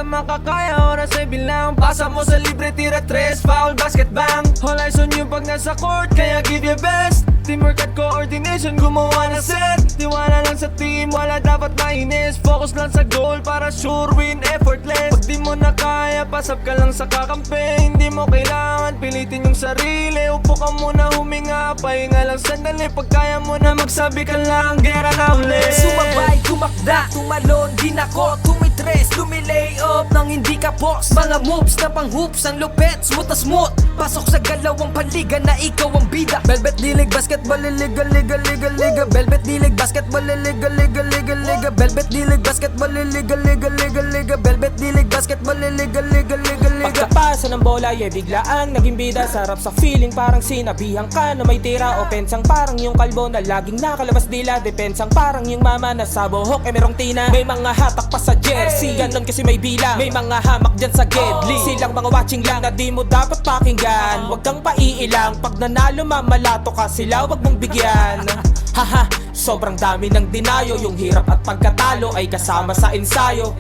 na makakaya, oras ay bilang. Pasa mo sa libre, tira 3, foul, basket, bang. All eyes on you pag nasa court, kaya give your best. Teamwork at coordination, gumawa na set. Tiwala lang sa team, wala dapat mainis. Focus lang sa goal para sure win, effortless. Pag di mo na kaya, pasap ka lang sa kakampi. Hindi mo kailangan pilitin yung sarili. Upo ka muna, huminga, pahinga lang sandali. Pag kaya mo na magsabi ka lang, gera na ulit. Sumabay, tumakda, tumalon, di nako, tumitres, lumilay up nang hindi ka boss. Mga moves na pang hoops, ang lupet, smooth na smooth. Pasok sa galawang paliga na ikaw ang bida. Velvet dilig, basketball, liga, liga, liga, liga. Velvet dilig, basketball, liga, liga, liga, liga. Velvet dilig, basketball, liga, liga, liga, liga. Velvet dilig, basketball, liga, liga, liga, liga. Pagkapasa ng bola, biglaang naging bida. Sarap sa feeling, parang sinabihan ka na may tira. Opensang parang yung kalbo na laging nakalabas dila. Depensang parang yung mama na sa buhok merong tina. May mga hatak pa sa jersey, ganon kasi may bilang. May mga hamak dyan sa gedli, silang mga watching lang na di mo dapat pakinggan. Huwag kang paiilang, pag nanalo mamalato ka sila, wag mong bigyan. Haha, sobrang dami ng dinayo. Yung hirap at pagkatalo ay kasama sa ensayo.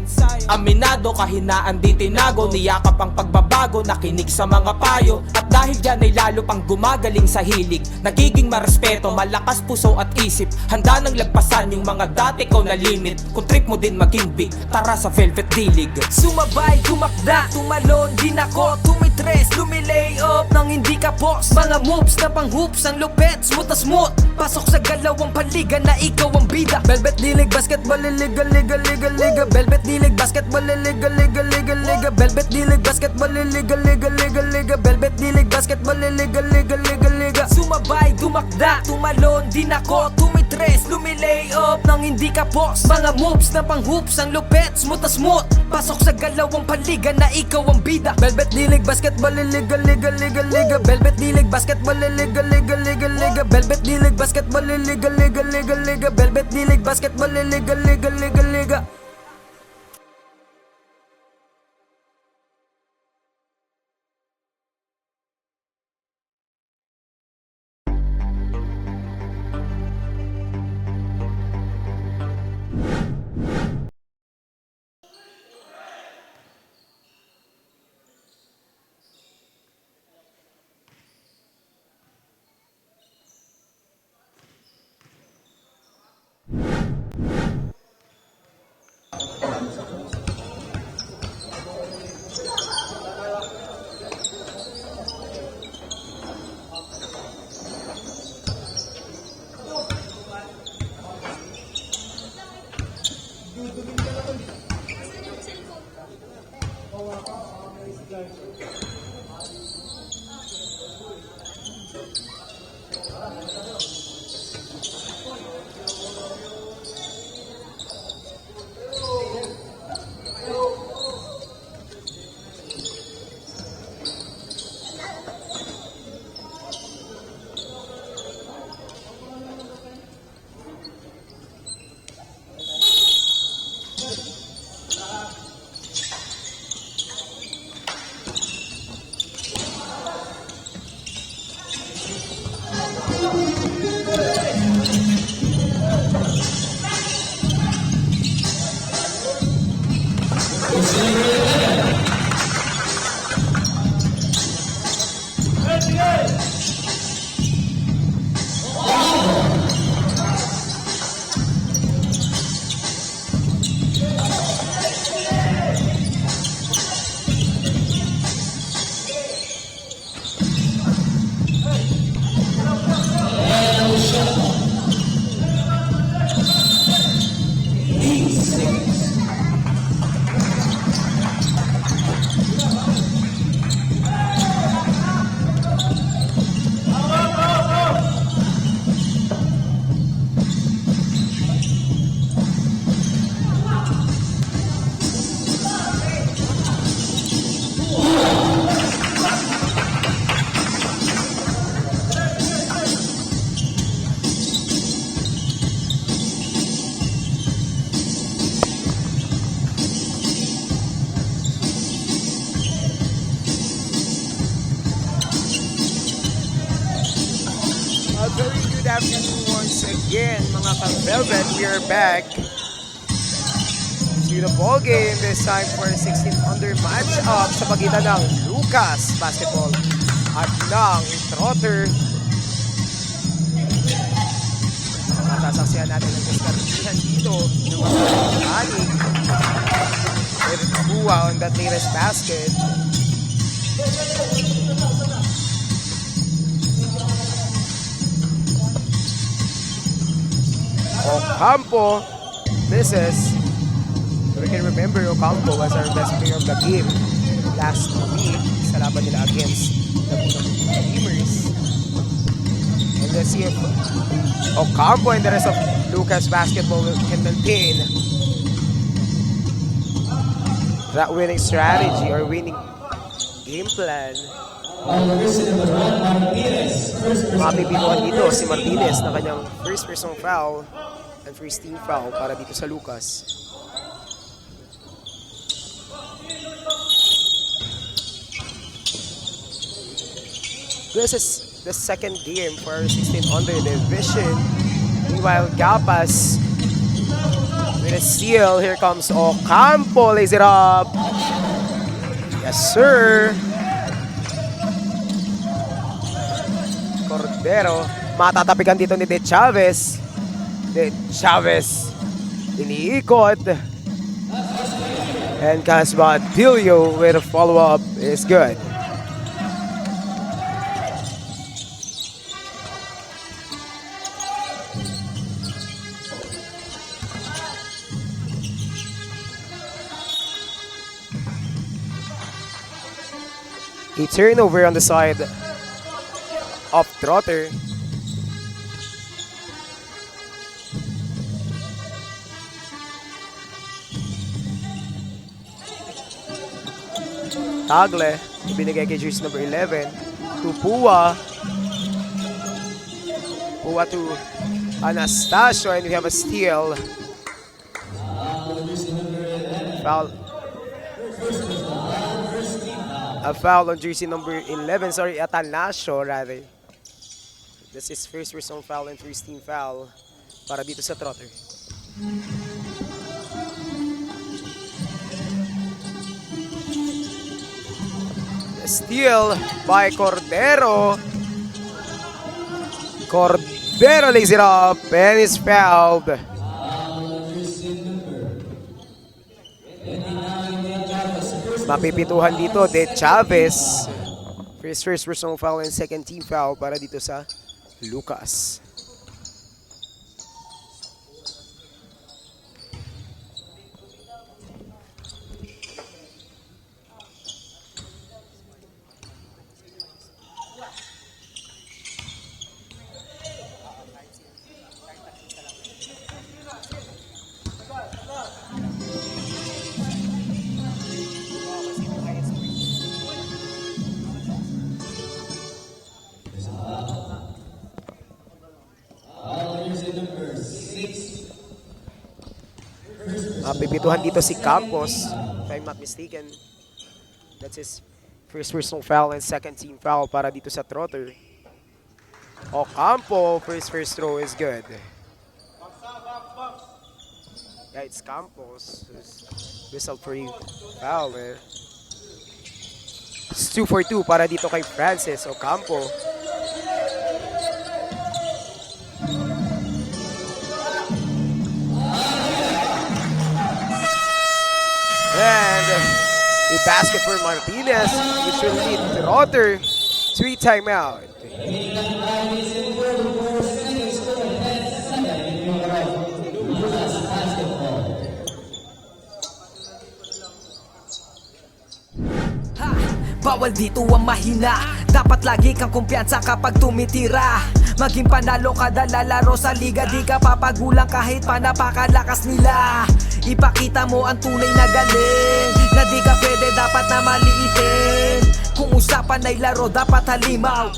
Aminado, kahinaan di tinago. Niyakap ang pagbabago, nakinig sa mga payo. At dahil dyan ay lalo pang gumagaling sa hilig. Nagiging marespeto, malakas puso at isip. Handa nang lagpasan yung mga dati ko na limit. Kung trip mo din maging big, tara sa Velvet Dilig. Sumabay, tumakda, tumalon, di nako, tumitres, lumilay up nang hindi ka boss. Mga moves na pang hoops, ang lupet, smooth na smooth. Pasok sa galawang paliga na ikaw ang bida. Velvet dilig, basketball, liga, liga, liga, liga. Velvet dilig, basketball, liga, liga, liga, liga. Velvet dilig, basketball, liga, liga, liga, liga. Velvet dilig, basketball, liga, liga, liga, liga. Sumabay, tumakda, tumalon, di nako, tumitres, lumilay up nang hindi ka boss. Mga moves na pang hoops, ang lupet, smooth na smooth. Pasok sa galawang paliga na ikaw ang bida. Velvet dilig, basketball, liga, liga, liga, liga. Velvet dilig, basketball, liga, liga, liga, liga. Velvet dilig, basketball, liga, liga, liga, liga. Velvet dilig, basketball, liga, liga, liga, liga. Very good afternoon once again mga ka-Velvet. We are back. to the ball game. This time for 16 under match-up sa pagitan ng Lucas Basketball at ng Trotter. Masasaksihan natin ang diskartihan dito ng mga anig. With Buwa on that latest basket. Ocampo misses. We can remember Ocampo was our best player of the game last week sa laban nila against the Dreamers. And let's see if Ocampo and the rest of Lucas Basketball can maintain that winning strategy or winning game plan. Mapipinuhan dito si Martinez na kanyang first personal foul and first team foul para dito sa Lucas. This is the second game for our 16 under division. Meanwhile, Gapas with a steal. Here comes Ocampo, lays it up. Yes, sir. Cordero, matatapikan dito ni De Chavez. De Chavez, iniikot. And Casbadillo with a follow-up is good. A turnover on the side of Trotter. Tagle, ibinigay kay jersey number 11 to Pua. Pua to Anastasio, and we have a steal. Foul. A foul on jersey number 11, sorry, Atanasio rather. This is first personal foul and first team foul para dito sa Trotter. A steal by Cordero. Cordero lays it up and is fouled. Mapipituhan dito, De Chavez. First personal foul and second team foul para dito sa Lucas. Mapipituhan dito si Campos, if I'm not mistaken. That's his first personal foul and second team foul para dito sa Trotter. Ocampo, first throw is good. Yeah, it's Campos who's whistled for a foul there. It's 2 for 2 para dito kay Francis Ocampo. And a basket for Martinez, which will lead Trotter to a timeout. Bawal dito ang mahina. Dapat lagi kang kumpiyansa kapag tumitira. Maging panalo kada lalaro sa liga. Di ka papagulang kahit pa napakalakas nila. Ipakita mo ang tunay na galing. Na di ka pwede, dapat na maliitin. Kung usapan ay laro, dapat halimaw.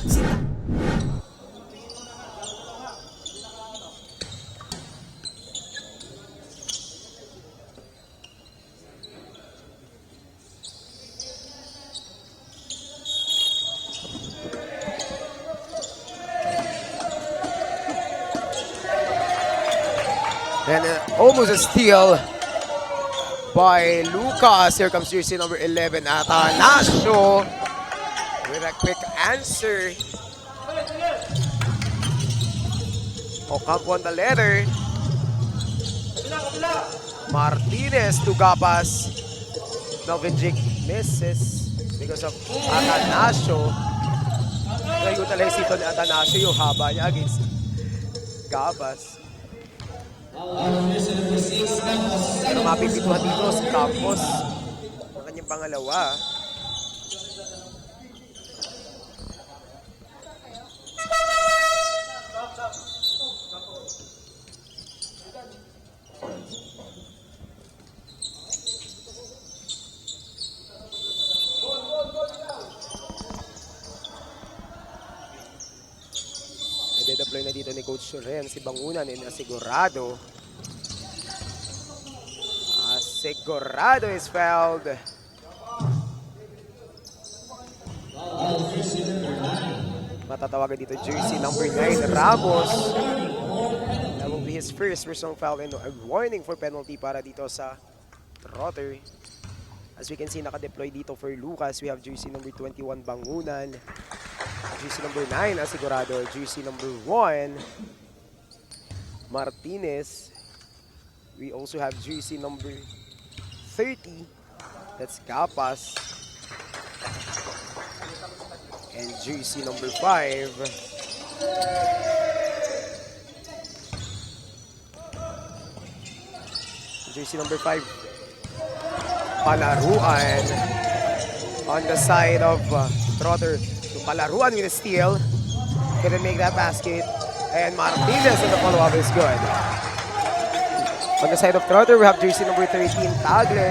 And almost a steal by Lucas. Here comes jersey number 11, Atanasio, with a quick answer. Ocampo on the letter. Martinez to Gapas. Melvin Jake misses because of Atanasio. Nag-utilize ito ni Atanasio yung haba niya against Gapas. Pero mapipituhan dito si Campos ang kanyang pangalawa. Nade-deploy na dito ni Coach Ren si Bangunan and Asigurado. Asigurado is fouled. Matatawagan dito jersey number 9, Ramos. That will be his first personal foul and a warning for penalty para dito sa Trotter. As we can see, naka-deploy dito for Lucas. We have jersey number 21, Bangunan. Jersey number 9, Asigurado. Jersey number 1, Martinez. We also have jersey number 30. That's Gapas. And jersey number 5. Jersey number 5. Palaruan. On the side of Trotter. So Palaruan with a steal. Couldn't make that basket. And Martinez in the follow-up is good. On the side of Trotter, we have jersey number 13, Tagler.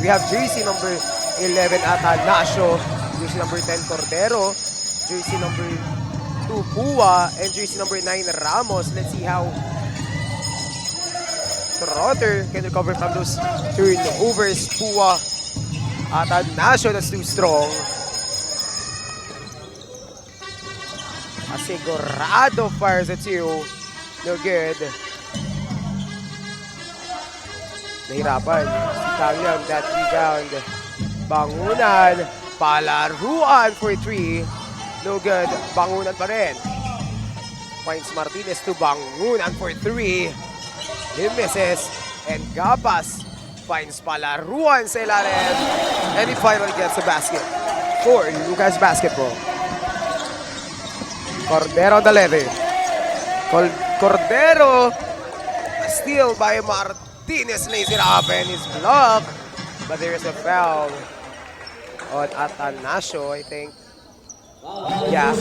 We have jersey number 11, Atanasio. Jersey number 10, Cordero. Jersey number 2, Pua. And jersey number 9, Ramos. Let's see how Trotter can recover from those turnovers. Pua. Atanasio, that's too strong. Asigurado fires at you. No good. Nahirapan si Tangyang, that rebound. Bangunan, Palaruan for 3. No good. Bangunan pa rin. Finds Martinez to Bangunan for 3. He misses. And Gapas finds Palaruan sa ilalim. And he finally gets the basket for Lucas Basketball. Cordero on the leather. Cordero. Steal by Martinez, lays it up and is blocked. But there is a foul on Atanasio, I think. Yeah,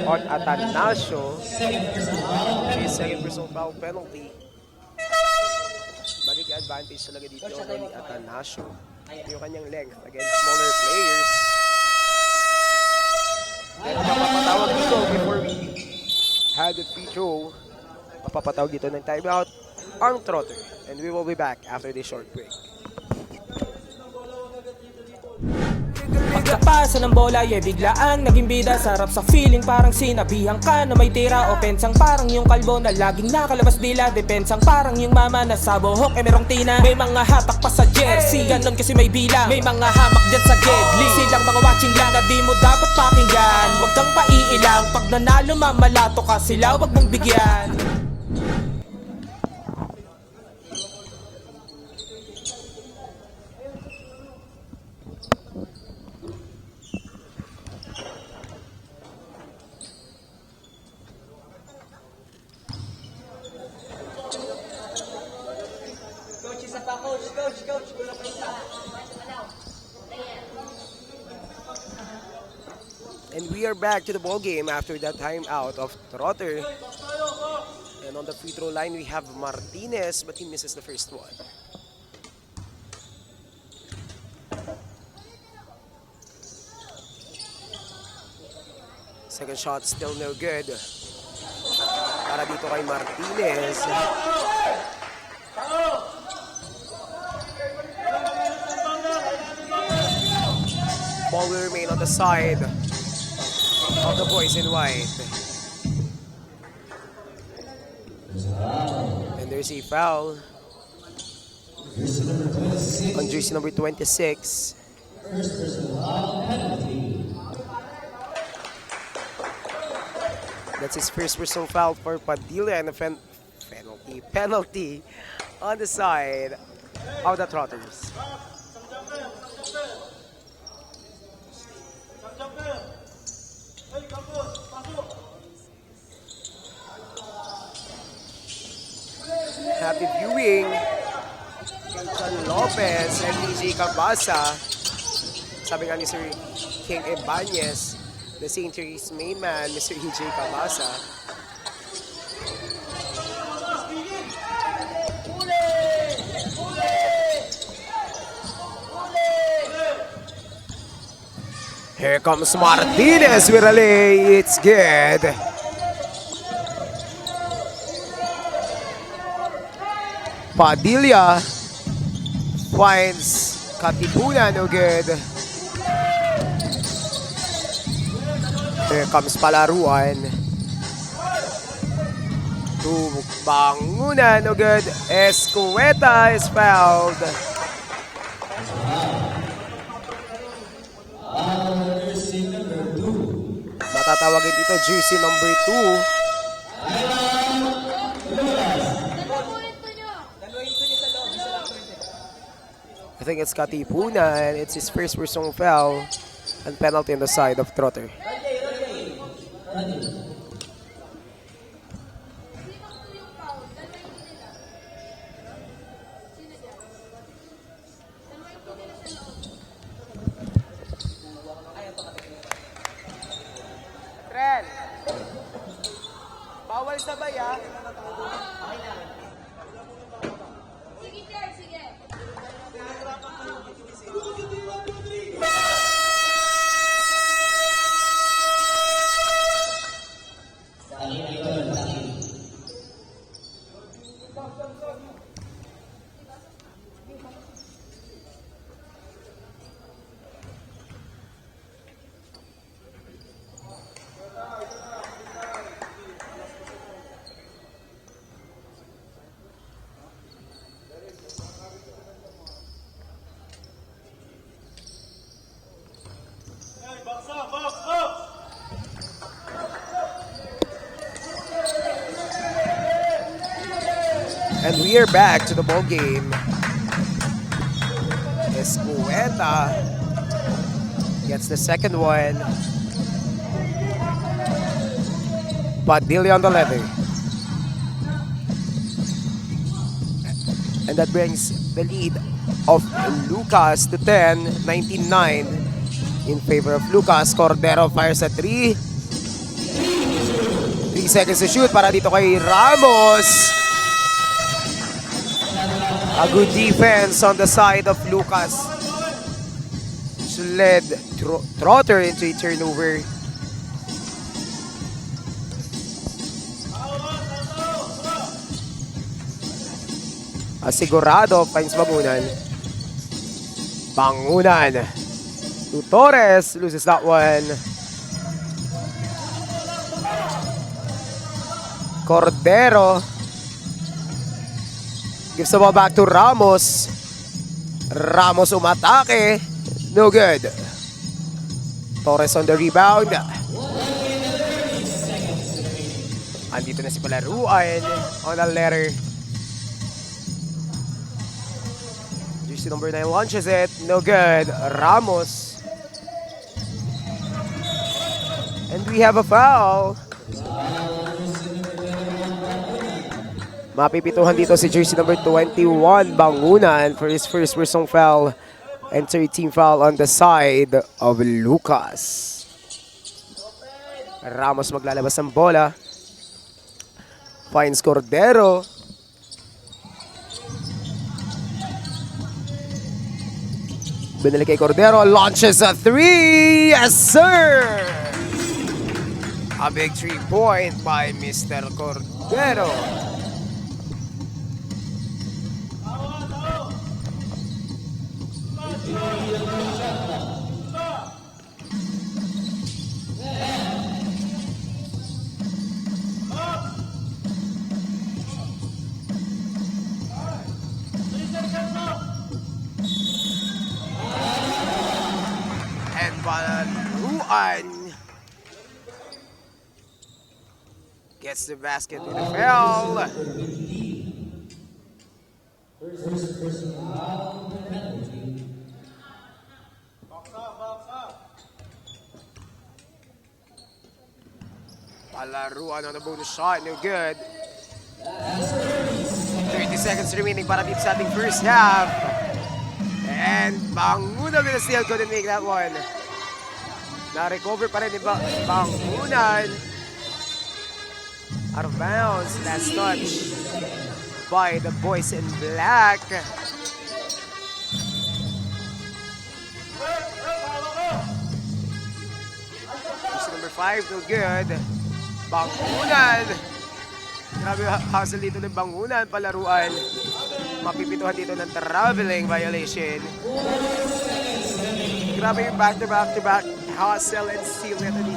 on Atanasio. His second personal foul penalty. Magiging advantage talaga dito ni Atanasio. Yung kanyang length against smaller players. And mapapatawag dito before we had the free throw. Mapapatawag dito ng timeout ang Trotter. And we will be back after this short break. Pagkapasa ng bola, biglaang naging bida. Sarap sa feeling, parang sinabihan ka na may tira. Opensang parang yung kalbo na laging nakalabas dila. Depensang parang yung mama na sa buhok merong tina. May mga hatak pa sa jersey, ganon kasi may bilang. May mga hamak dyan sa gedli, silang mga watching lang na di mo dapat pakinggan. Huwag kang paiilang, pag nanalo mamalato ka sila, huwag mong bigyan. And we are back to the ball game after that timeout of Trotter. And on the free throw line, we have Martinez, but he misses the first one. Second shot still no good. Para dito kay Martinez. Ball will remain on the side of the boys in white. And there's a foul. on jersey number 26. That's his first personal foul for Padilla and a penalty on the side of the Trotters. Happy viewing kay John Lopez and DJ Cabasa. Sabi nga ni Sir King Ibanez, the St. Therese main man, Mr. EJ Cabasa. Here comes Martinez with a lay. It's good. Padilla finds Katipunan, no good. Here comes Palaruan. To Bangunan, no good. Escueta is fouled. Matatawagin dito jersey number 2. I think it's Katipunan. It's his first personal foul and penalty on the side of Trotter. Tren, bawal sabay ah. And we are back to the ball game. Escueta gets the second one. Padilla on the leather. And that brings the lead of Lucas to 10, 19-9 in favor of Lucas. Cordero fires a 3. 3 seconds to shoot para dito kay Ramos. A good defense on the side of Lucas, which led Trotter into a turnover. Asigurado finds Bangunan. Bangunan to Torres, loses that one. Cordero gives the ball back to Ramos. Ramos umatake. No good. Torres on the rebound. Andito na si Palaruan on the letter. Jersey number 9 launches it. No good. Ramos. And we have a foul. Mapipituhan dito si jersey number 21, Bangunan, for his first personal foul and third team foul on the side of Lucas. Ramos maglalabas ng bola. Finds Cordero. Binili kay Cordero, launches a 3! Yes, sir! A big 3-point by Mr. Cordero. Palaruan gets the basket with a foul. Palaruan on a bonus shot, no good. 30 seconds remaining para dito sa ating first half. And Bangunan with a steal, couldn't make that one. Na-recover pa rin ni Bangunan. Out of bounds, last touch by the boys in black. Number 5, no good. Bangunan. Grabe hustle dito ng Bangunan, Palaruan. Mapipituhan dito ng traveling violation. Grabe yung back-to-back hustle and steal nito ni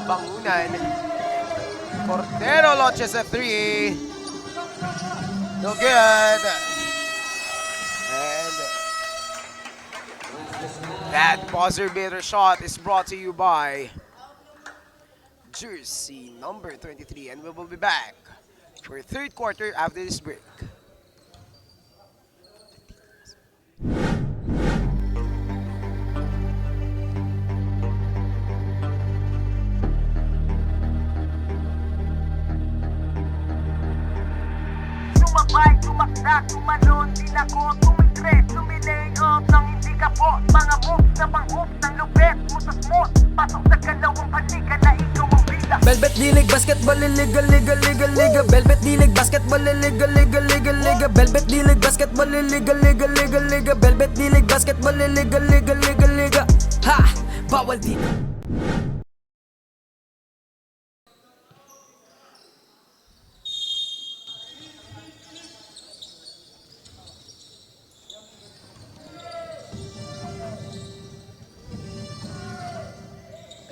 Bangunan. Cordero launches a 3. No good. And that buzzer beater shot is brought to you by jersey number 23, and we will be back for third quarter after this break. Sumabay, tumakda, tumalon, tinako, tumitres, tumilay up nang hindi ka po. Mga moves na pang-hoops ng lupet, mutas-mut, pasok sa galawang paliga na ikaw ang bida. Velvet dilig, basketball, liga, liga, liga, liga. Velvet dilig, basketball, liga, liga, liga, liga. Velvet dilig, basketball, liga, liga, liga, liga. Velvet dilig, basketball, liga, liga, liga, liga. Ha! Bawal dito.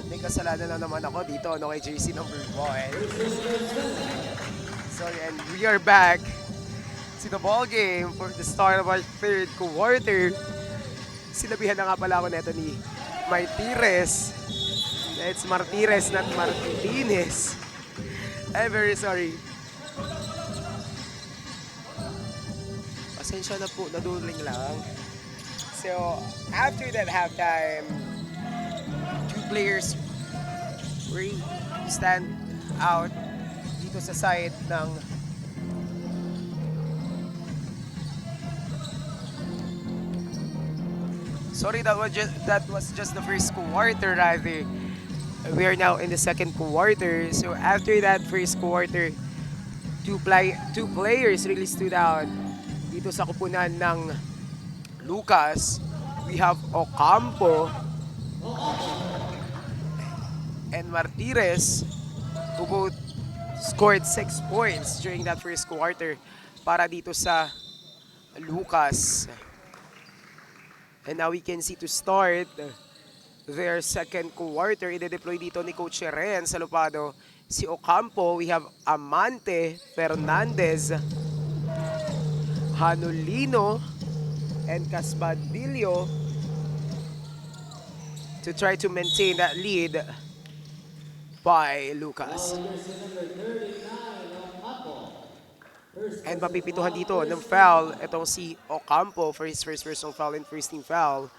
May kasalanan na naman ako dito, no, kay jersey number 1. So, and we are back to the ball game for the start of our third quarter. Sinabihan na nga pala ako neto ni Martires. It's Martires, not Martinez. I'm very sorry. Pasensya na po, naduling lang. So, after that halftime, two players really stand out dito sa side ng sorry, that was just the first quarter rather. We are now in the second quarter. So after that first quarter, two players really stood out dito sa kupunan ng Lucas. We have Ocampo and Martires, who both scored 6 points during that first quarter para dito sa Lucas. And now we can see to start their second quarter, ide-deploy dito ni Coach Ren Salupado si Ocampo. We have Amante, Fernandez, Hanulino, and Casbadillo to try to maintain that lead by Lucas. And mapipituhan dito ng foul itong si Ocampo for his first personal foul and first team foul.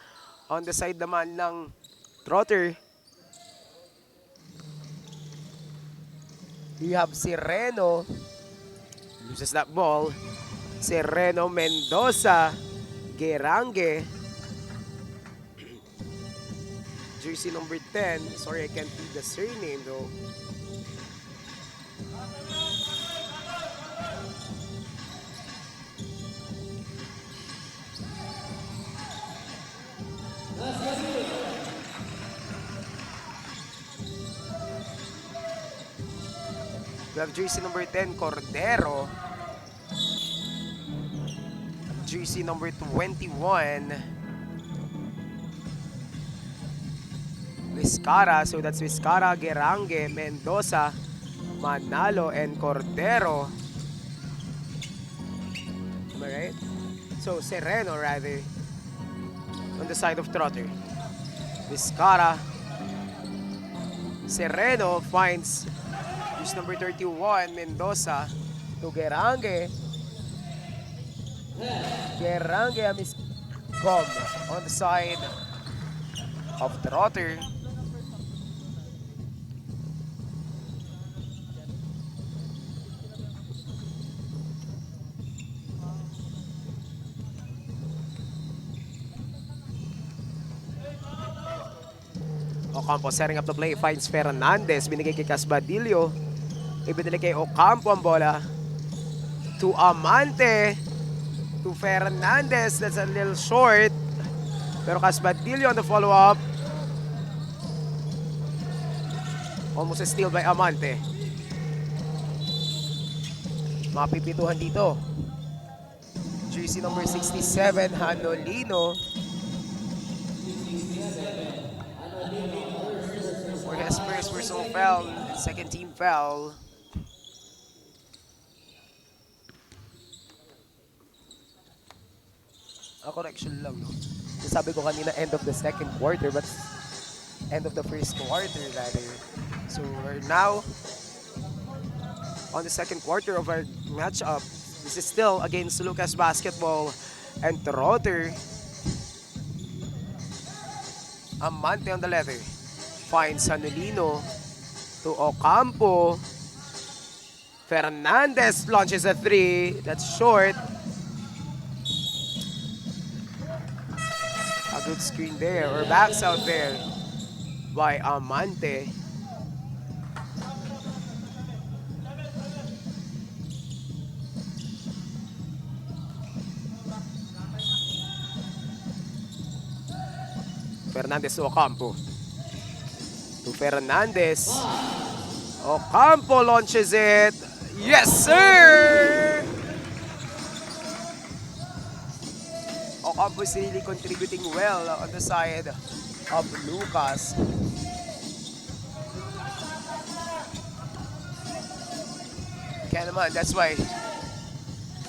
On the side naman ng Trotter, we have Sereno, loses that ball. Sereno Mendoza, Gerange, jersey number 10. Sorry, I can't read the surname though. We have jersey number 10, Cordero. Jersey number 21, Vizcara. So that's Vizcara, Gerange, Mendoza, Manalo, and Cordero. Am I right? So Sereno rather on the side of Trotter. Vizcara. Sereno finds use number 31, Mendoza, to Gerange. Gerange Amiscom on the side of Trotter. Ocampo setting up the play, finds Fernandez, binigay kay Casbadillo. Ibinili kay Ocampo ang bola. To Amante. To Fernandez, that's a little short. Pero Casbadillo on the follow-up. Almost a steal by Amante. Mapipituhan dito. Jersey number 67, Hanolino. For his first personal foul, second team foul. A correction lang, no? Sabi ko kanina end of the second quarter, but end of the first quarter rather. So we're now on the second quarter of our matchup. This is still against Lucas Basketball and Trotter. Amante on the leather. Finds Hanolino to Ocampo. Fernandez launches a three. That's short. A good screen there, or backs out there by Amante. Fernandez to Ocampo. To Fernandez. Ocampo launches it. Yes, sir! Ocampo is really contributing well on the side of Lucas. Kaya naman, that's why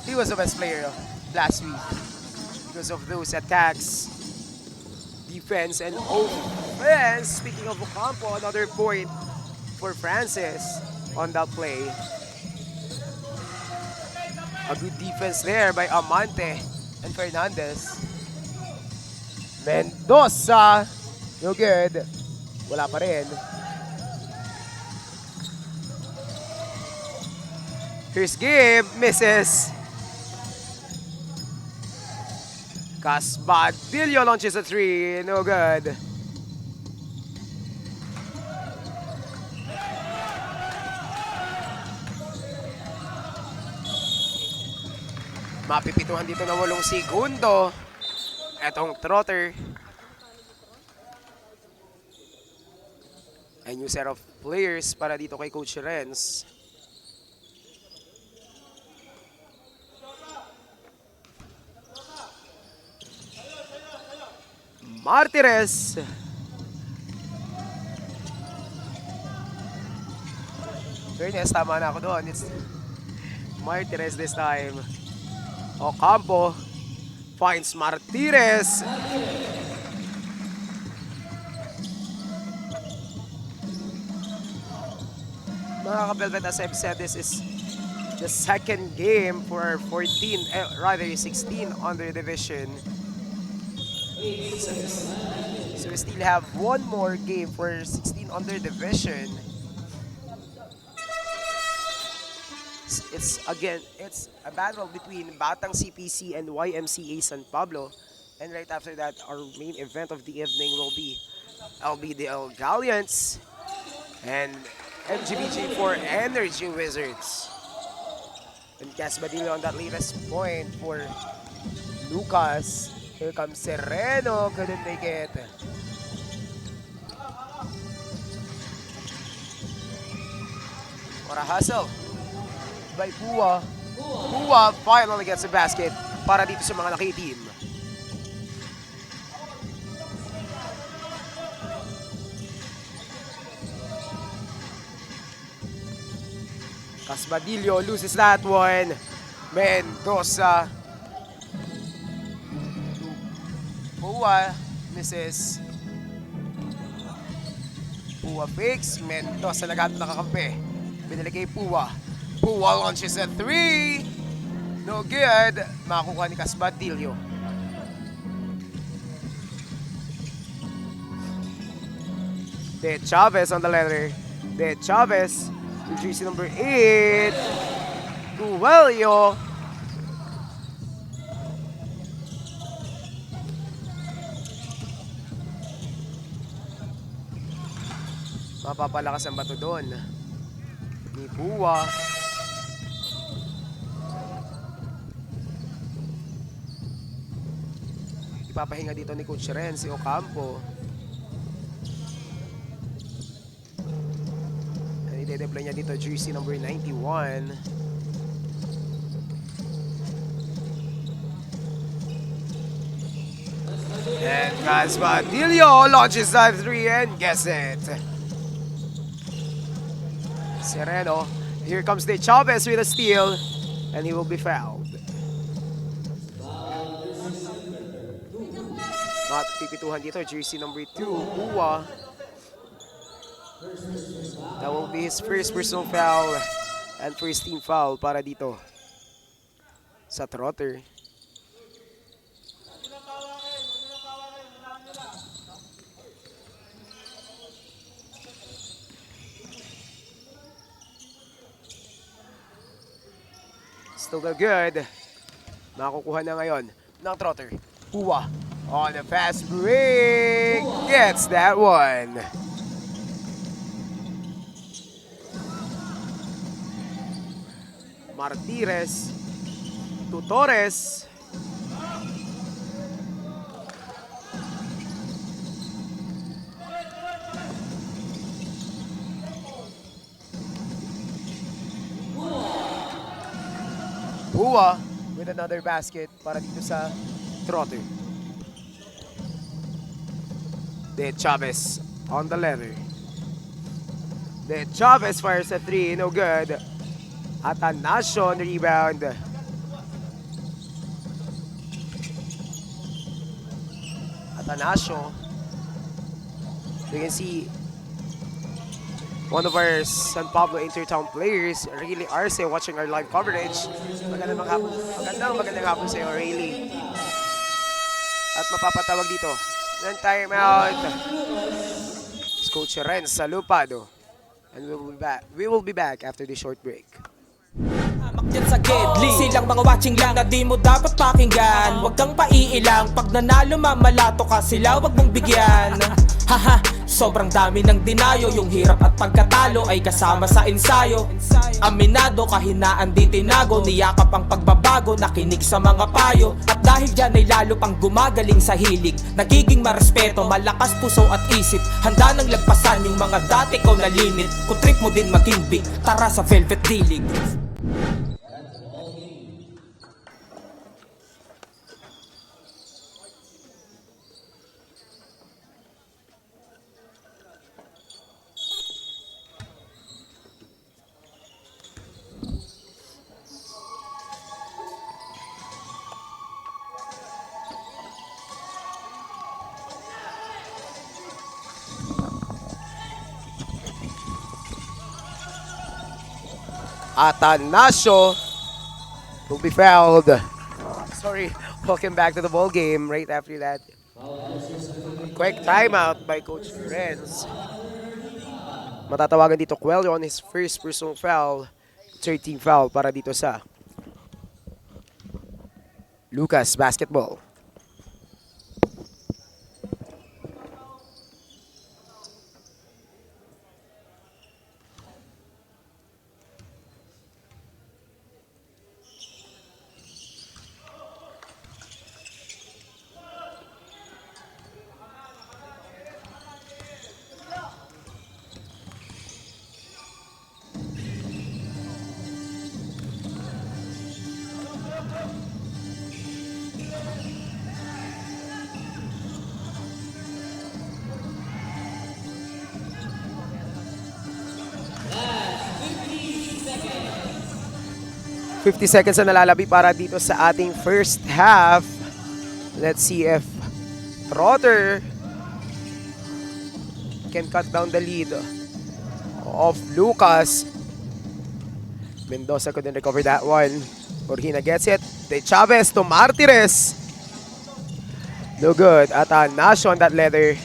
he was the best player last week. Because of those attacks, defense, and offense. Speaking of Ocampo, another point for Francis on that play. A good defense there by Amante and Fernandez. Mendoza, no good. Wala pa rin. Here's Gibb, misses. Casbadillo launches a three, no good. Mapipituhan dito na 8 segundo. Etong Trotter. A new set of players para dito kay Coach Renz. Martires. Fairness, tama na ako doon. It's Martires this time. Ocampo finds Martires. Mga ka-Velvet, as I've said, this is the second game for 16 under division. So we still have one more game for 16 under division. It's a battle between Batang CPC and YMCA San Pablo. And right after that, our main event of the evening will be LBDL Galleons and MGBG for Energy Wizards. And Casbadillo on that latest point for Lucas. Here comes Sereno, couldn't make it. What a hustle by Pua. Pua finally gets a basket para dito sa mga naki-team. Casbadillo loses that one. Mendoza. Pua misses. Pua fakes. Mendoza naghanap na kakampi. Binili kay Pua. Pua launches a 3. No good. Makakuha ni Casbatillo. De Chavez on the letter. De Chavez. To jersey number 8. Guelio. Mapapalakas ang bato doon ni Pua. Ipapahinga dito ni Coach Ren si Ocampo. I-deploy niya dito jersey number 91. And Casbatillo launches that 3 and gets it. Sereno. Here comes De Chavez with a steal. And he will be fouled. Not pipituhan dito. Jersey number 2. Pua. That will be his first personal foul. And first team foul para dito sa Trotter. Still no good. Nakukuha na ngayon ng Trotter. Pua on a fast break. Gets that one. Martires to Torres. Pua with another basket para dito sa Trotter. De Chavez on the leather. De Chavez fires a 3, no good. Atanasio on the rebound. Atanasio. You can see one of our San Pablo Intertown players, Rayleigh Arce, watching our live coverage. Magandang hapon sa iyo, Rayleigh. At mapapatawag dito ng timeout Coach Renz Salupado. And we will be back after this short break. Dyan sa Gedli, silang mga watching lang na di mo dapat pakinggan. Huwag kang paiilang, pag nanalo mamalato ka sila, wag mong bigyan. Haha, sobrang dami ng dinayo, yung hirap at pagkatalo ay kasama sa ensayo. Aminado, kahinaan di tinago, niyakap ang pagbabago, nakinig sa mga payo. At dahil dyan ay lalo pang gumagaling sa hilig, nagiging marespeto, malakas puso at isip. Handa nang lagpasan yung mga dati ko na limit. Kung trip mo din maging big, tara sa Velvet D-League. Atanasio will be fouled. Sorry, welcome back to the ball game. Right after that, quick timeout by Coach Renz. Matatawagan dito Coelho on his first personal foul. 13 foul para dito sa Lucas Basketball. $50 seconds na nalalabi para dito sa ating first half. Let's see if Trotter can cut down the lead of Lucas. Mendoza couldn't recover that one. Orhina gets it. De Chavez to Martires. No good. Atanasio on that leather.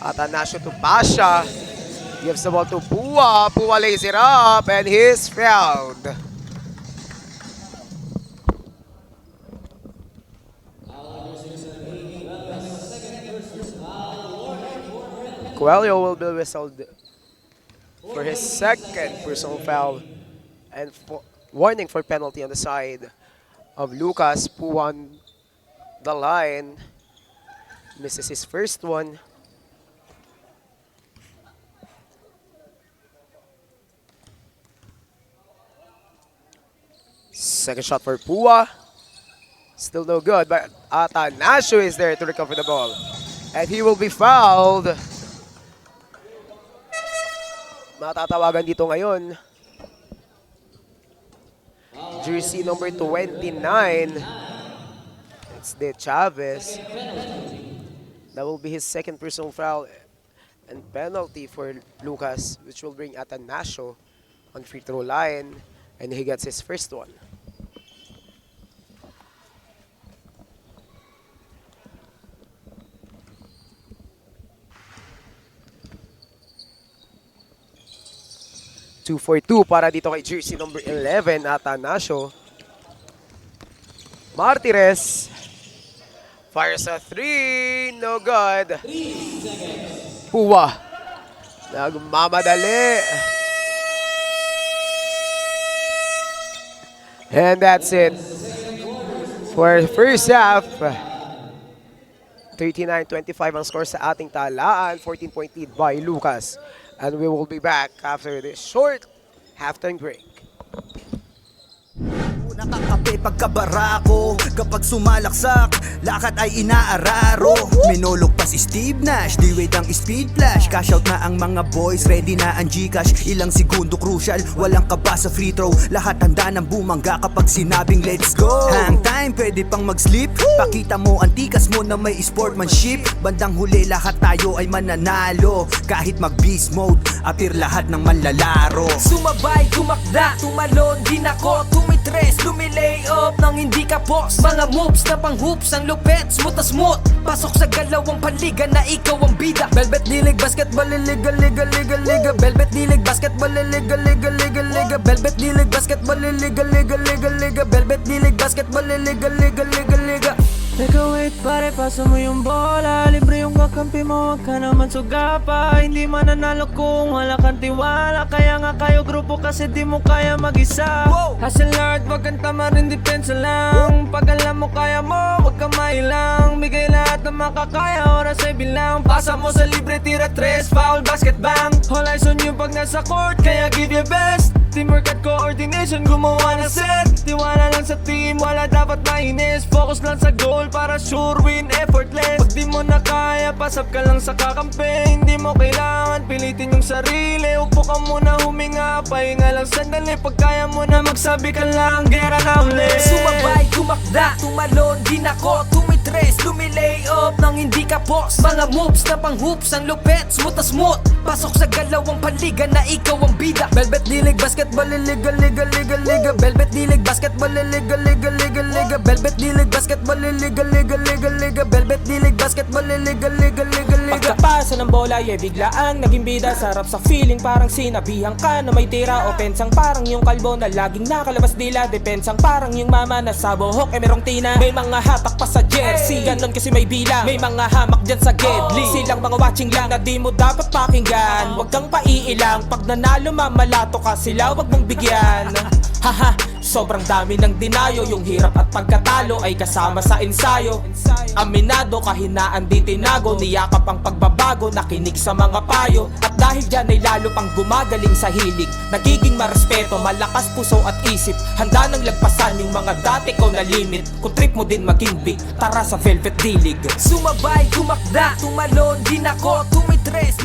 Atanasio to Pasha. Gives the ball to Pua. Pua lays it up and he's fouled. Coelho will be whistled for his second personal foul and warning for penalty on the side of Lucas. Pua on the line. Misses his first one. Second shot for Pua. Still no good, but Atanasio is there to recover the ball. And he will be fouled. Matatawagan dito ngayon. Jersey number 29. It's De Chavez. That will be his second personal foul and penalty for Lucas, which will bring Atanasio on free throw line. And he gets his first one. Two for two para dito kay jersey number 11, Atanasio. Martires fires a three, no good. Pua nagmamadali. And that's it for the first half. 39-25 ang score sa ating talaan. 14-point lead by Lucas. And we will be back after this short halftime break. Nakakape pagkabarako, kapag sumalaksak, lakad ay inaararo. Minulog pa si Steve Nash, D-Wade ang speed flash. Cash out na ang mga boys, ready na ang Gcash. Ilang segundo crucial, walang kaba sa free throw. Lahat handa ng bumangga kapag sinabing let's go. Hang time, pwede pang mag-sleep. Pakita mo ang tikas mo na may sportsmanship. Bandang huli lahat tayo ay mananalo. Kahit mag-beast mode, appear lahat ng manlalaro. Sumabay, tumakda, tumalon, din ako, tumitres, lumilay up nang hindi ka post. Mga moves na pang hoops, ang lupet, smooth na smooth. Pasok sa galawang panliga na ikaw ang bida. Velvet Dilig, basketball, liga, liga, liga, liga. Velvet Dilig, basketball, liga, liga, liga, liga. Velvet Dilig, basketball, liga, liga, liga, liga. Velvet Dilig, basketball, liga, liga, liga, liga. Teka wait pare, pasa mo yung bola. Libre yung kakampi mo, wag ka naman sugapa. Hindi mananalo kung wala kang tiwala. Kaya nga kayo grupo kasi di mo kaya mag-isa. Hustle hard, wag kang tamarin, depensa lang. Pag alam mo kaya mo, wag kang mailang. Bigay lahat ng makakaya, oras ay bilang. Pasa mo sa libre, tira tres, foul, basket bang. All eyes on you pag nasa court, kaya give your best. Teamwork at coordination, gumawa na set. Tiwala lang sa team, wala dapat mainis. Focus lang sa goal para sure win, effortless. Pag di mo na kaya, pasap ka lang sa kakampi. Hindi mo kailangan pilitin yung sarili. Upo ka muna, huminga, pahinga lang sandali. Pag kaya mo na magsabi ka lang, gera na ulit. Sumabay, tumakda, tumalon, din ako, tumitres, lumilay up nang hindi ka post. Mga moves na pang hoops, ang lupet, smooth na smooth. Pasok sa galawang panliga na ikaw ang bida. Velvet Dilig, basketball, liga, liga, liga, liga. Velvet Dilig, basketball, liga, liga, liga, liga. Velvet Dilig, basketball, liga, liga, liga, liga. Velvet Dilig, basketball, liga, liga, liga, liga. Pagkapasa ng bola, biglaang naging bida. Sarap sa feeling, parang sinabihan ka na may tira. Opensang parang yung kalbo na laging nakalabas dila. Depensang parang yung mama na sa buhok merong tina. May mga hatak pa sa jersey, ganon kasi may bilang. May mga hamak dyan sa gedli, silang mga watching lang na di mo dapat pakinggan. Huwag kang paiilang, pag nanalo mamalato ka sila, wag mong bigyan. Haha, sobrang dami ng dinayo. Yung hirap at pagkatalo ay kasama sa ensayo. Aminado, kahinaan di tinago. Niyakap ang pagbabago, nakinig sa mga payo. At dahil dyan ay lalo pang gumagaling sa hilig. Nagiging marespeto, malakas puso at isip. Handa nang lagpasan yung mga dati ko na limit. Kung trip mo din maging big, tara sa Velvet Dilig. Sumabay, tumakda, tumalon, din ako, tumitres,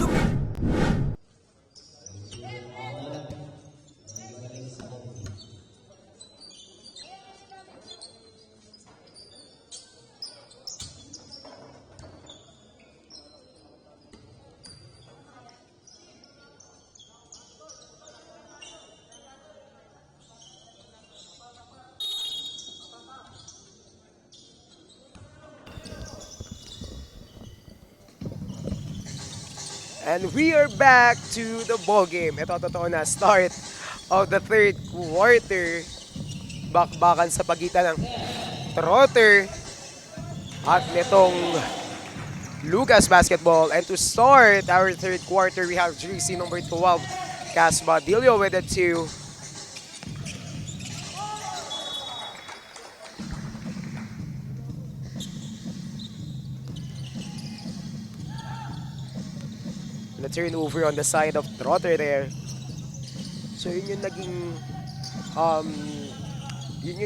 And we are back to the ball game. Ito, totoo na. Start of the third quarter. Bakbakan sa pagitan ng Trotter at nitong Lucas Basketball. And to start our third quarter, we have jersey number 12, Casbadillo with a 2. The turnover on the side of Trotter there. So yun yung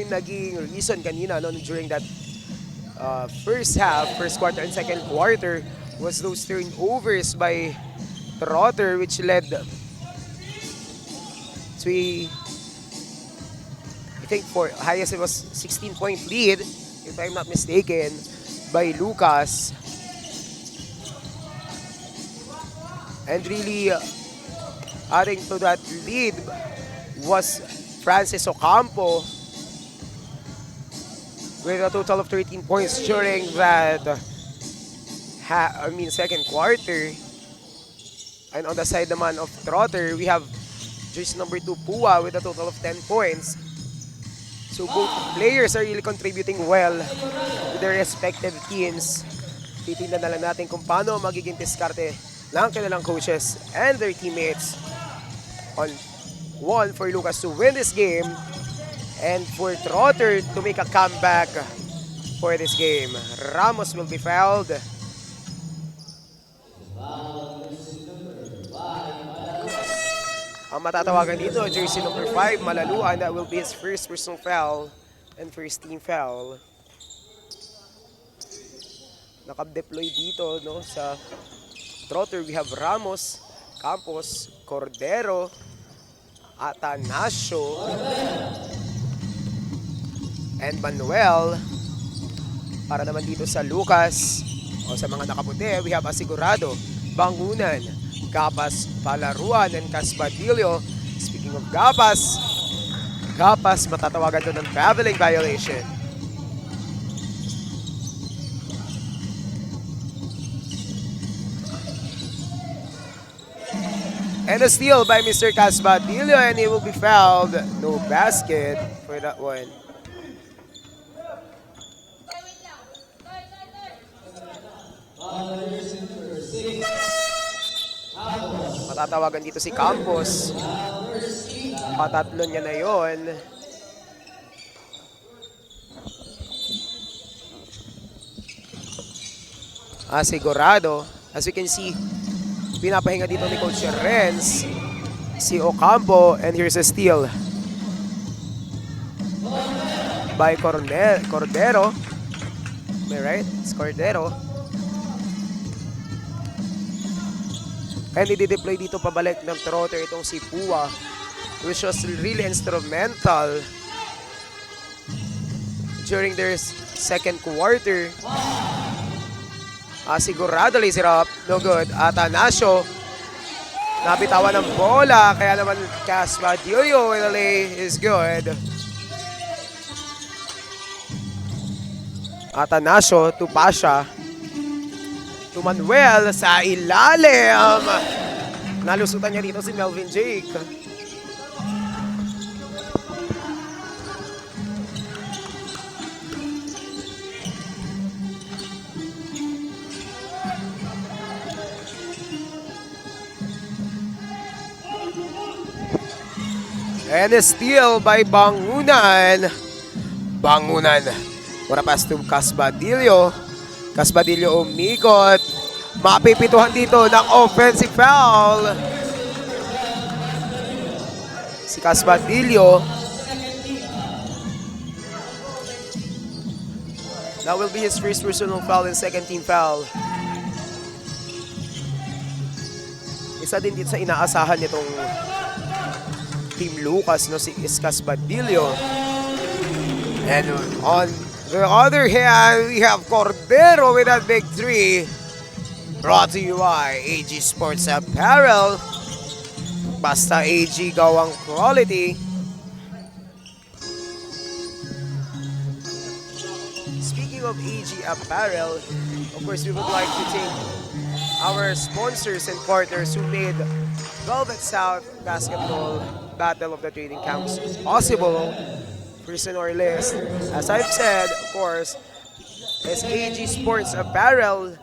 naging reason kanina no, during that first quarter and second quarter was those turnovers by Trotter, which led to I think for highest it was 16-point lead, if I'm not mistaken, by Lucas. And really adding to that lead was Francis Ocampo with a total of 13 points during that second quarter. And on the side naman of Trotter, we have jersey number 2 Pua with a total of 10 points. So both players are really contributing well to their respective teams. Titingnan na lang natin kung paano magiging diskarte ng kanilang coaches and their teammates on one for Lucas to win this game and for Trotter to make a comeback for this game. Ramos will be fouled. Ang matatawagan dito, jersey number 5, Malaluan. That will be his first personal foul and first team foul. Nakadeploy dito no, sa Trotter. We have Ramos, Campos, Cordero, Atanasio, and Manuel. Para naman dito sa Lucas, o sa mga nakaputi, we have Asigurado, Bangunan, Gapas, Palaruan, and Casbadillo. Speaking of Gapas, matatawagan doon ng traveling violation. And a steal by Mr. Casbadillo, and he will be fouled. No basket for that one. Matatawagan dito si Campos. Patatlo niya na yon. Asigurado. As we can see, pinapahinga dito ni Coach Renz si Ocampo, and here's a steal by Cordero. Am I right? It's Cordero. And i-deploy dito pabalik ng Trotter itong si Pua, which was really instrumental during their second quarter. Asigurado lays it up. No good. Atanasio. Nabitawan ng bola. Kaya naman Casbadillo with a lay is good. Atanasio to Pasha. To Manuel sa ilalim. Nalusutan niya dito si Melvin Jake. And a steal by Bangunan. What a pass to Casbadillo. Casbadillo umikot. Mapipituhan dito ng offensive foul. Si Casbadillo. That will be his first personal foul and second team foul. Isa din dito sa inaasahan nitong Team Lucas, no, si Casbadillo. And on the other hand, we have Cordero with that big three. Brought to you by AG Sports Apparel. Basta AG gawang quality. Speaking of AG Apparel, of course we would like to take our sponsors and partners who made Velvet South Basketball Battle of the Training Camps possible. First on our list, as I've said, of course, is AG Sports Apparel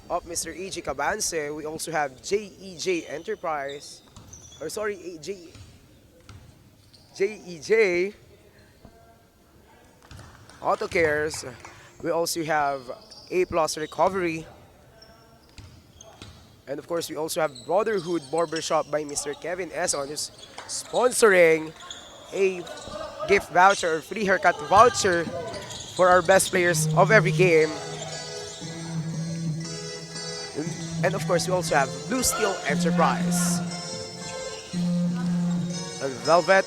of Mr. AG Cabanse. We also have JEJ Enterprise, or sorry, JEJ Auto Cares. We also have A Plus Recovery. And of course, we also have Brotherhood Barbershop by Mr. Kevin Eson, who's sponsoring a gift voucher or free haircut voucher for our best players of every game. And of course, we also have Blue Steel Enterprise. And Velvet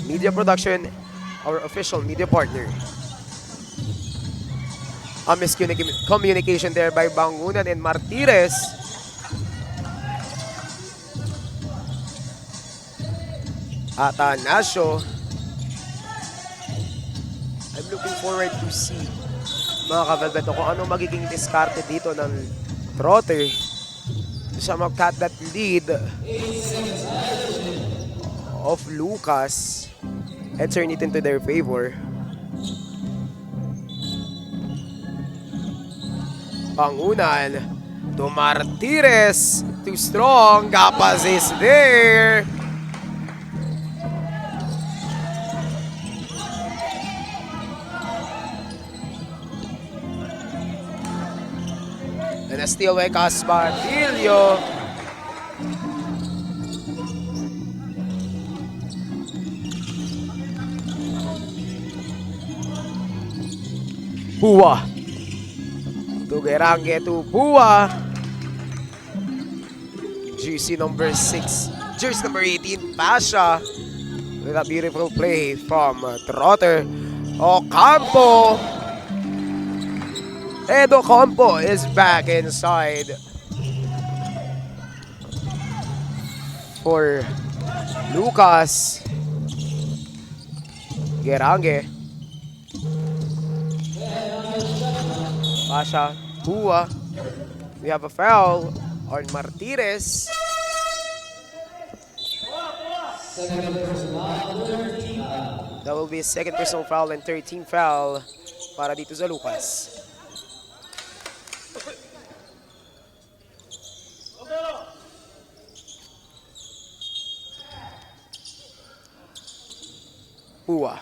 Media Production, our official media partner. A miscommunication there by Bangunan and Martires. Atanasio. I'm looking forward to see, mga ka-Velvet, kung ano magiging diskarte dito ng Trotter sa mag-cut that lead of Lucas and turn it into their favor. Pangunan to Martires, too strong. Gapas is there. And a steal by Caspadillo. Pua. Tugerange to Pua. Jersey number 6. Jersey number 18, Pasha. With a beautiful play from Trotter. Ocampo. Edo Ocampo is back inside for Lucas. Gerange. Pasha, Pua. We have a foul on Martires. That will be a second personal foul and 13th foul para dito sa Lucas. Pua.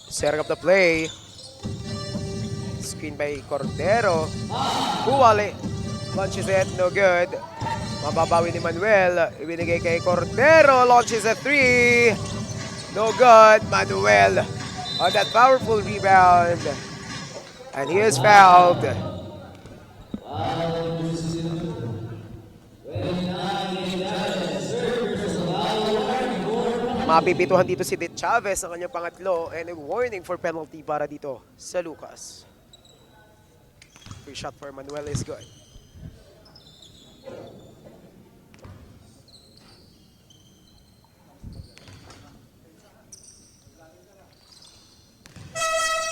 Setting up the play. Screen by Cordero. Pua launches it, no good. Mababawi ni Manuel. Ibinigay kay Cordero. Launches a 3. No good. Manuel on that powerful rebound. And he is fouled. Mapipituhan dito si Dit Chavez ang kanyang pangatlo and a warning for penalty para dito sa Lucas. Free shot for Manuel is good.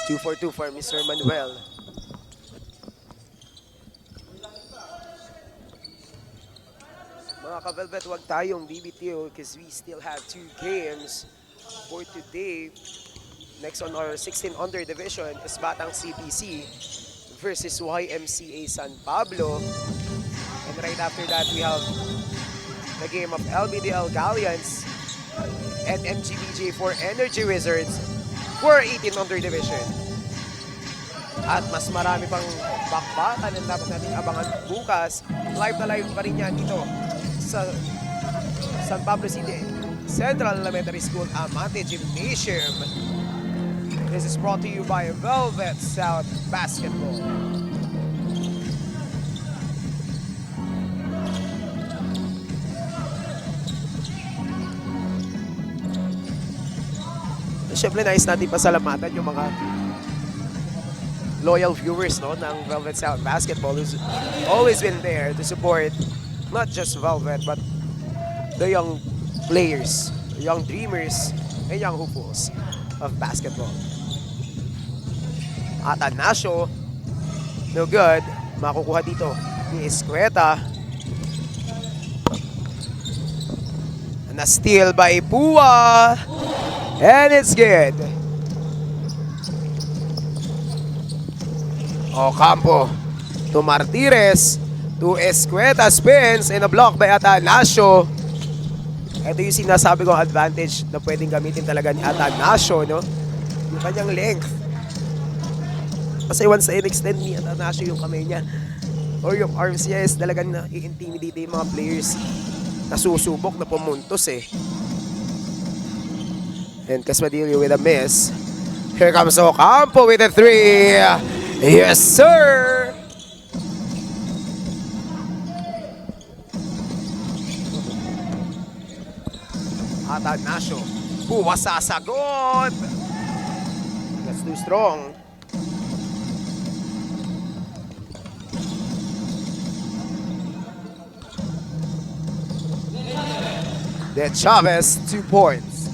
Two for Mr. Manuel. Mga ka-Velvet, huwag tayong BBTO because we still have 2 games for today. Next on our 16 under division is Batang CPC versus YMCA San Pablo. And right after that, we have the game of LBDL Galleons and MGBJ for Energy Wizards for 18 under division. At mas marami pang bakbakan na dapat natin abangan bukas. Live na live pa rin yan dito sa San Pablo City Central Elementary School Amate Gymnasium. This is brought to you by Velvet South Basketball. Siyempre, nais natin pasalamatan yung mga loyal viewers, no, ng Velvet South Basketball who's always been there to support not just Velvet but the young players, the young dreamers, and young hopefuls of basketball. Atanasio, no good. makukuha dito ni Escueta. Na-steal by Pua. And it's good. Ocampo to Martires to Escueta, spins and a block by Atanasio. Ito yung sinasabi kong advantage na pwedeng gamitin talaga ni Atanasio, no? Yung kanyang length. Kasi once na in-extend ni Atanasio yung kamay niya or yung arms niya is talagang na-i-intimidate yung mga players. Nasusubok na pumuntos eh. And Caspadillo with a miss. Here comes Ocampo with a 3. Yes, sir! Atanasio. Pua sasagot! That's too strong. Then Chavez, 2 points.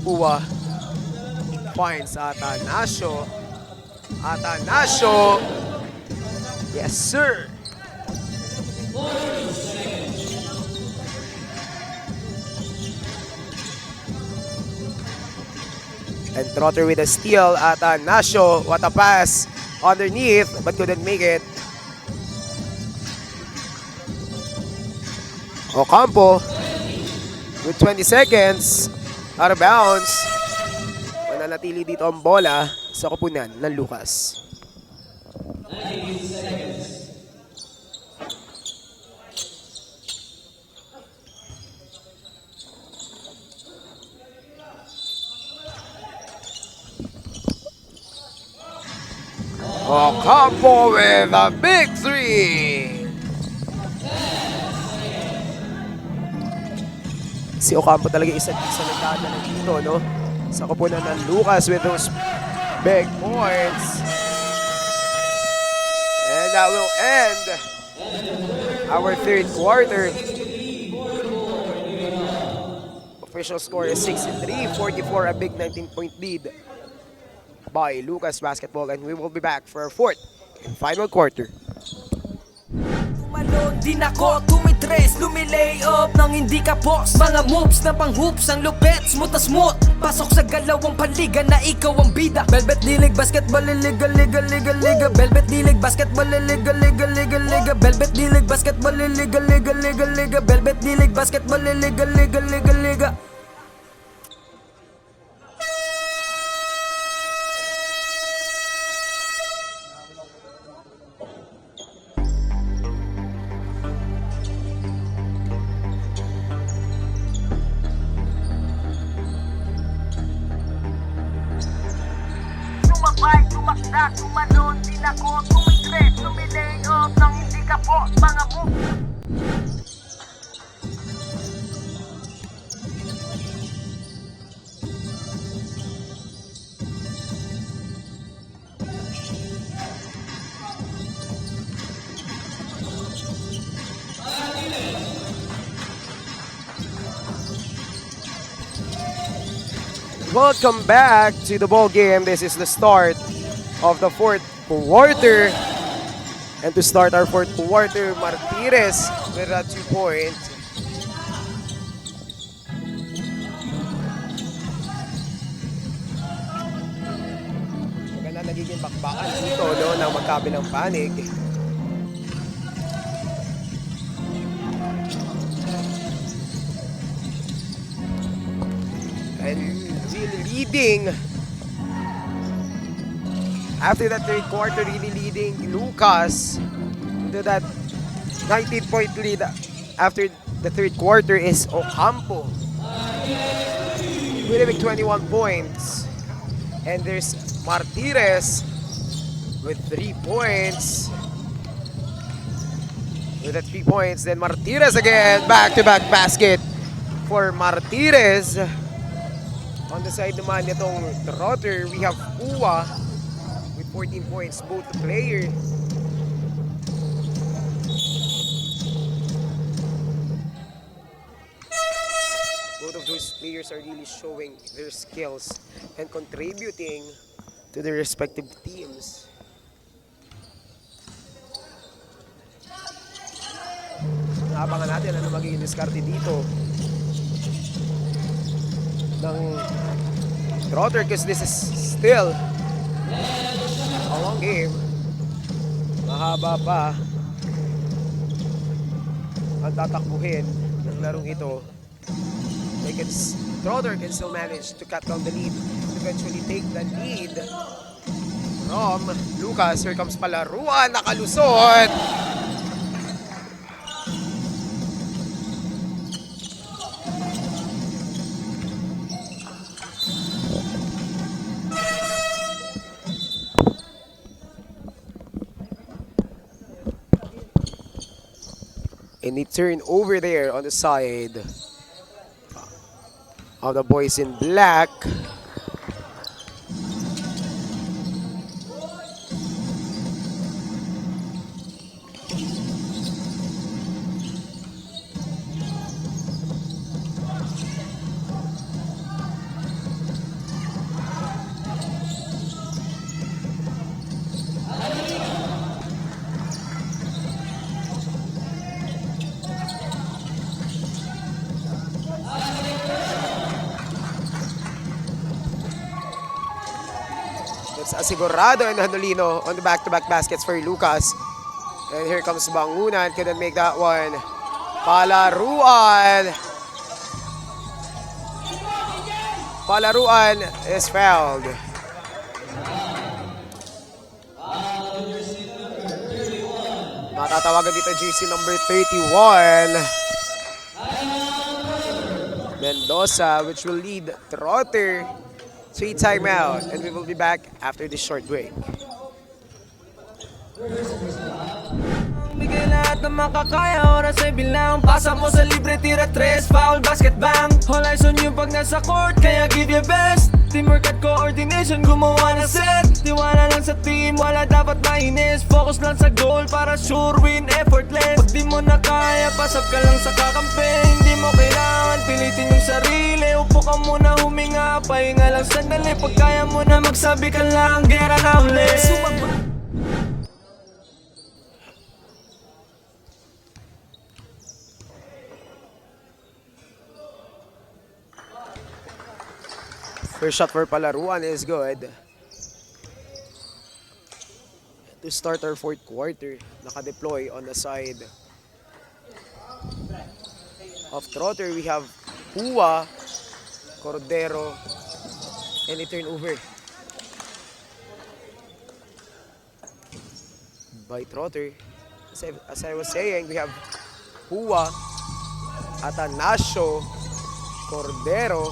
Pua finds Atanasio. Atanasio. Yes, sir. And Trotter with a steal. Atanasio. What a pass. Underneath, but couldn't make it. Ocampo with 20 seconds out of bounds. Mananatili dito ang bola sa koponan ng Lucas. Ocampo with a big 3. Si Ocampo talaga isa nagdadala dito, no? Sa koponan ng Lucas with those big points. And that will end our third quarter. Official score is 63, 44, a big 19-point lead by Lucas Basketball, and we will be back for our fourth and final quarter. Tumalon din ako, tumitres, lumilay up nang hindi ka boss. Mga moves na pang hoops, ang lupet, smooth na smooth. Pasok sa galawang paliga na ikaw ang bida. Velvet Dilig Basketball, liga, liga, liga, liga. Velvet Dilig Basketball, liga, liga, liga, liga. Velvet Dilig Basketball, liga, liga, liga, liga. Velvet Dilig Basketball, liga, liga, liga, liga. Tumabay, tumakda, tumalon, din ako, tumitres, lumilay up nang hindi ka boss, mga moves. Welcome back to the ball game. This is the start of the fourth quarter. And to start our fourth quarter, Martires with a 2 point. Maganda nagiging bakbakan dito, no, ng magkabilang panig. And really leading after that third quarter, really leading Lucas into that 19-point lead after the third quarter is Ocampo with 21 points, and there's Martires with 3 points. With the 3 points, then Martires again, back-to-back basket for Martires. On the side naman nitong Trotter, we have Pua with 14 points, both the player. Both of those players are really showing their skills and contributing to their respective teams. Abangan natin ano magiging diskarte dito ng Trotter because this is still a long game. Mahaba pa ang tatakbuhin ng larong ito. Trotter can still manage to cut down the lead, eventually take the lead from Lucas. Here comes Palaruan, nakalusot. And he turned over there on the side of the boys in black. That's Asigurado and Handolino on the back-to-back baskets for Lucas. And here comes Bangunan, couldn't make that one. Palaruan. Palaruan is fouled. Matatawagan dito jersey number 31. Mendoza, which will lead Trotter. 3 timeout, and we will be back after this short break. Bigay lahat ng makakaya, oras ay bilang. Pasa mo sa libre, tira 3, foul, basket, bang. All eyes on you pag nasa court, kaya give your best. Teamwork at coordination, gumawa na set. Tiwala lang sa team, wala dapat mainis. Focus lang sa goal para sure win, effortless. Pag di mo na kaya, pasap ka lang sa kakampi. Hindi mo kailangan pilitin yung sarili. Upo ka muna, huminga, pahinga lang sandali. Pag kaya mo na magsabi ka lang, gera na ulit. First shot for Palaruan is good. To start our fourth quarter, naka-deploy on the side of Trotter. We have Pua, Cordero, and a turnover by Trotter. As I was saying, we have Pua, Atanasio, Cordero,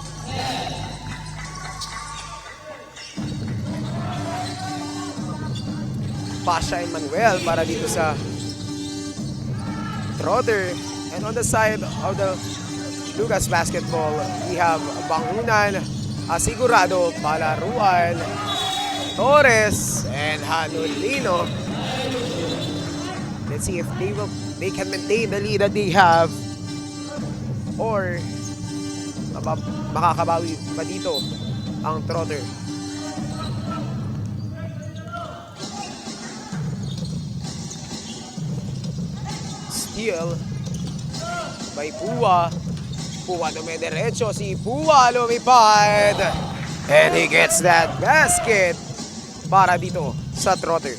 Pasha and Manuel para dito sa Trotter. And on the side of the Lucas basketball, we have Bangunan, Asigurado, Palaruan, Torres, and Handolino. Let's see if they can maintain the lead that they have or makakabawi pa dito ang Trotter. Steal by Pua. Pua dumediretso. Si Pua lumipad. And he gets that basket para dito sa Trotter.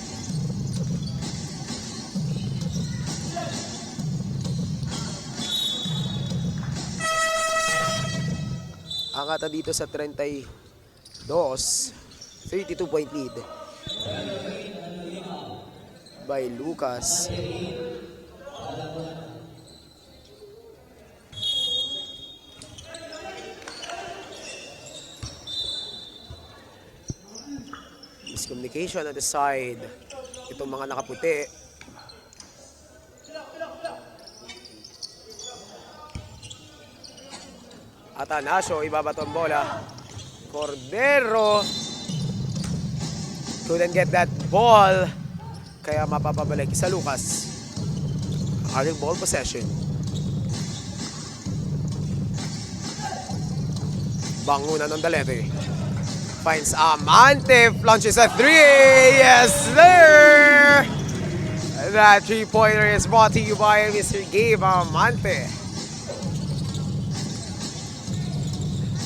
Angata dito sa 32. 32-point lead by Lucas. Miscommunication at the side. Itong mga nakaputi. Atanasio, ibabato ang bola. Cordero couldn't get that ball. Kaya mapapabalik sa Lucas. Aling ball possession. Bangunan on the levy. Finds Amante, launches a 3. Yes, sir! That 3-pointer is brought to you by Mr. Gabe Amante.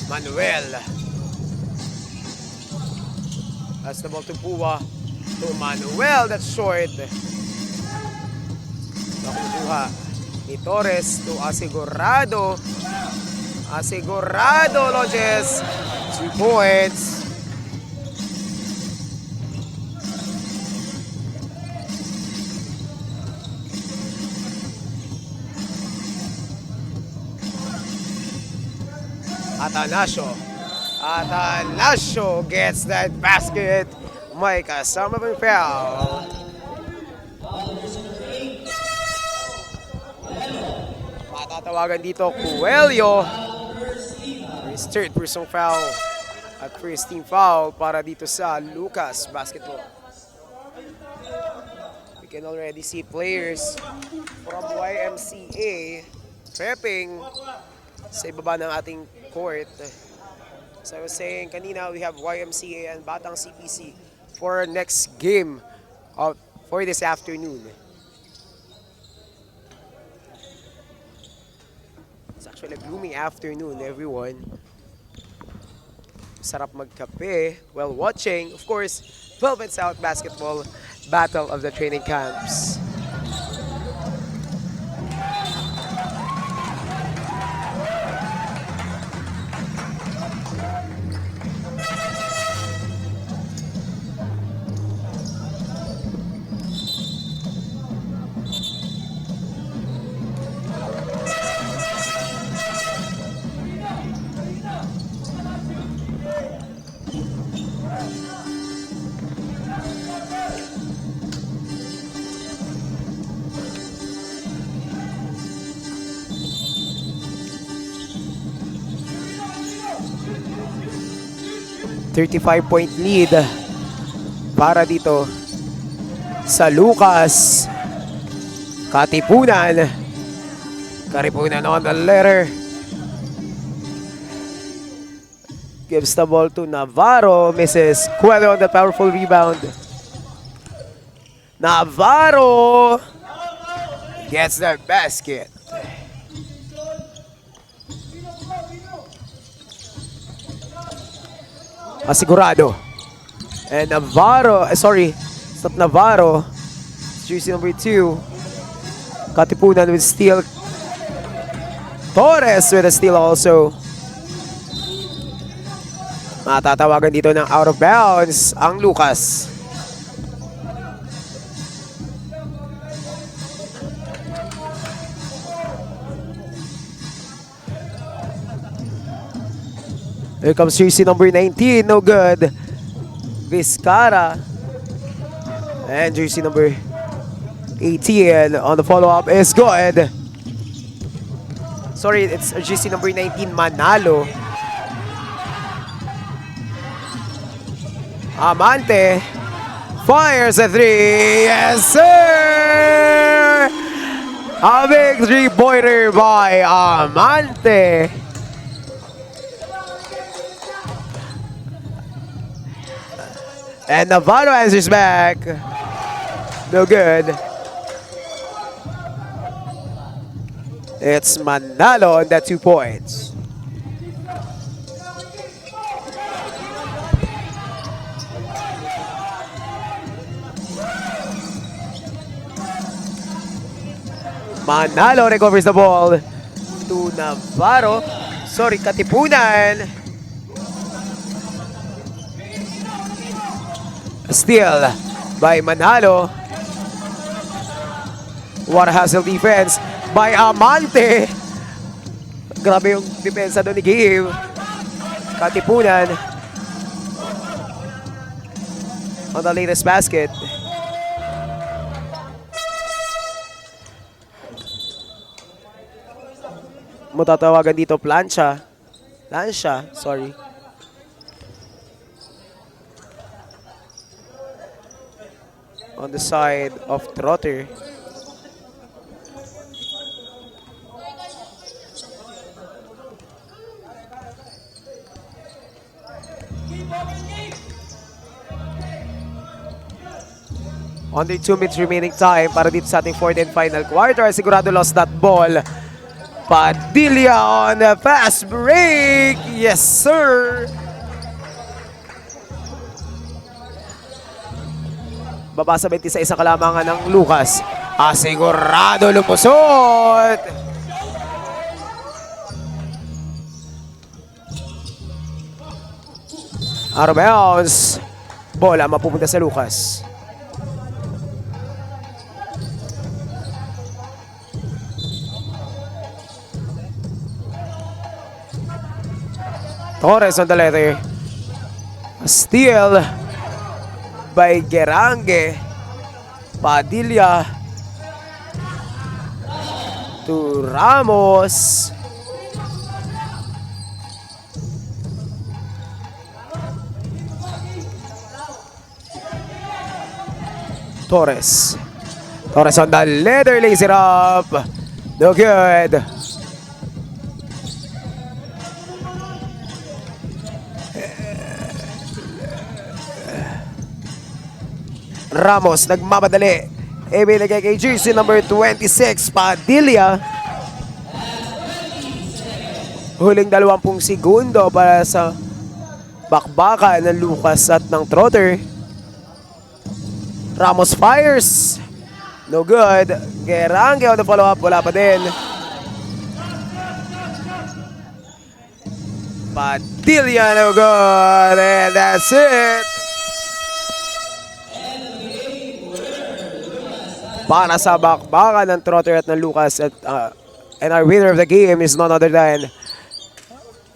Manuel. That's the ball to Pua. To Manuel, that's short. Nakukuha ni Torres to Asegurado. Asegurado launches 2 points. Atanasio gets that basket. May kasama pang foul. Matatawagan dito Coelho. His third personal foul at first team foul para dito sa Lucas Basketball. We can already see players from YMCA prepping sa ibaba ng ating court. So I was saying kanina, we have YMCA and Batang CPC for our next game for this afternoon. It's actually a gloomy afternoon, everyone. Sarap magkape while watching, of course, Velvet South Basketball Battle of the Training Camps. .35 lead para dito sa Lucas. Katipunan. Karipunan on the letter. Gives the ball to Navarro. Misses Coelho on the powerful rebound. Navarro gets the basket. Asegurado. And Navarro, sorry, it's not Navarro. It's jersey number 2. Katipunan with steal. Torres with a steal also. Matatawagan dito ng out of bounds ang Lucas. Here comes jersey number 19, no good. Vizcara. And jersey number 18 on the follow-up is good. Sorry, it's jersey number 19, Manalo. Amante fires a 3. Yes, sir! A big 3-pointer by Amante. And Navarro answers back. No good. It's Manalo on that 2 points. Manalo recovers the ball to Navarro. Sorry, Katipunan. Steal by Manalo. What a hustle defense by Amante. Grabe yung depensa doon ni Gabe. Katipunan on the latest basket. Matatawagan dito Plancha, sorry. On the side of Trotter. Only 2 minutes remaining time para dito sa ating fourth and final quarter. Sigurado lost that ball. Padilla on a fast break. Yes, sir. Baba sa 21 kalamangan ng Lucas. Sigurado lumusot. Out of bounds. Bola mapupunta sa Lucas. Torres on the letter. Steal by Gerange. Padilla to Ramos. Torres. Torres on the letter, lays it up. No good. Ramos nagmamadali. Ibinigay kay jersey number 26, Padilla. Huling 20 segundo para sa bakbaka ng Lucas at ng Trotter. Ramos fires. No good. Gerange on the follow-up. Wala pa din. Padilla, no good. And that's it. Para sa bakbakan ng Trotter at ng Lucas at and our winner of the game is none other than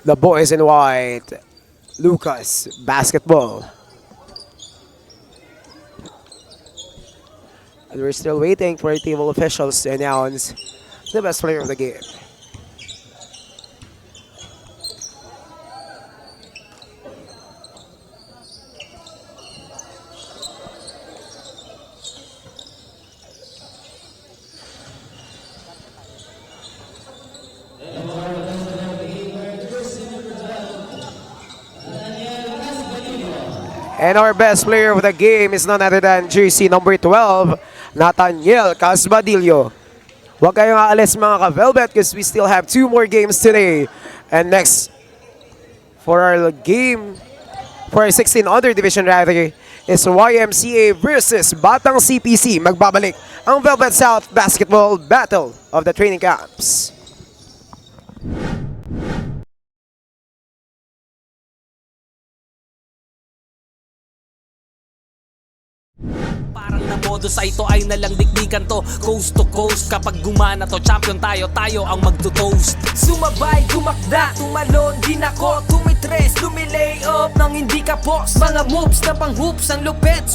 the boys in white, Lucas Basketball. And we're still waiting for table officials to announce the best player of the game. And our best player of the game is none other than jersey number 12, Nathaniel Casbadillo. Huwag kayong aalis mga ka-Velvet because we still have 2 more games today. And next, for our game, for our 16 other division rather, is YMCA versus Batang CPC. Magbabalik ang Velvet South Basketball Battle of the Training Camps. Parang na modo sa ito ay nalang dikdikan to. Coast to coast, kapag gumana to, champion tayo, tayo ang magto-toast. Sumabay, gumakda, tumalon, din ako, tumitres, lumilay up nang hindi ka post. Mga moves na pang hoops, ang lupet.